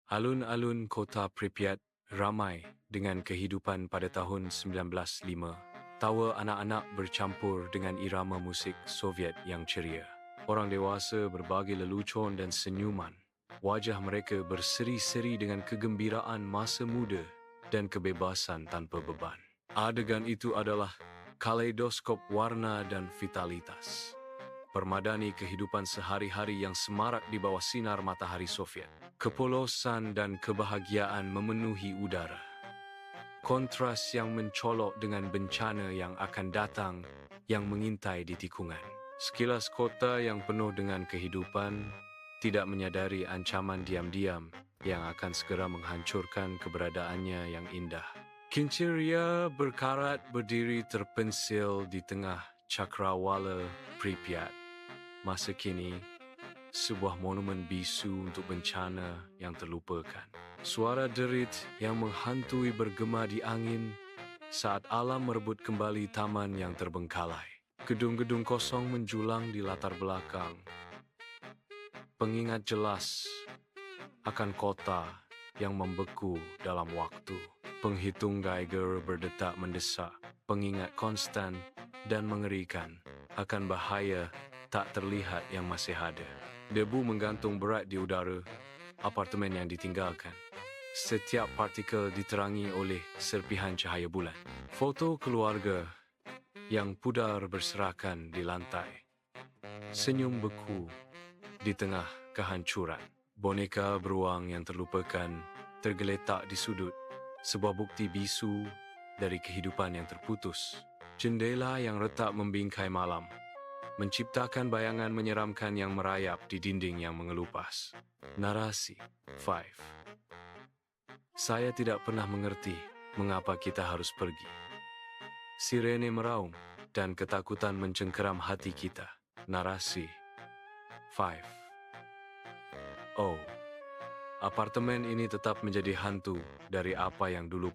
Alun-alun kota Pripyat ramai dengan kehidupan pada tahun 1905. Tawa anak-anak bercampur dengan irama musik Soviet yang ceria. Orang dewasa berbagi lelucon dan senyuman. Wajah mereka berseri-seri dengan kegembiraan masa muda dan kebebasan tanpa beban. Adegan itu adalah kaleidoskop warna dan vitalitas. Permadani kehidupan sehari-hari yang semarak di bawah sinar matahari Soviet. Kepolosan dan kebahagiaan memenuhi udara. Kontras yang mencolok dengan bencana yang akan datang yang mengintai di tikungan. Sekilas kota yang penuh dengan kehidupan, tidak menyadari ancaman diam-diam yang akan segera menghancurkan keberadaannya yang indah. Kincirya berkarat berdiri terpensil di tengah cakrawala Pripyat. Masa kini, sebuah monumen bisu untuk bencana yang terlupakan. Suara derit yang menghantui bergema di angin saat alam merebut kembali taman yang terbengkalai. Gedung-gedung kosong menjulang di latar belakang. Pengingat jelas akan kota yang membeku dalam waktu. Penghitung Geiger berdetak mendesak. Pengingat konstan dan mengerikan akan bahaya tak terlihat yang masih ada. Debu menggantung berat di udara apartemen yang ditinggalkan. Setiap partikel diterangi oleh serpihan cahaya bulan. Foto keluarga yang pudar berserakan di lantai. Senyum beku di tengah kehancuran. Boneka beruang yang terlupakan tergeletak di sudut. Sebuah bukti bisu dari kehidupan yang terputus. Jendela yang retak membingkai malam, menciptakan bayangan menyeramkan yang merayap di dinding yang mengelupas. Narasi 5. Saya tidak pernah mengerti mengapa kita harus pergi. Sirene meraung dan ketakutan mencengkeram hati kita. Narasi 5. Oh, apartemen ini tetap menjadi hantu dari apa yang dulu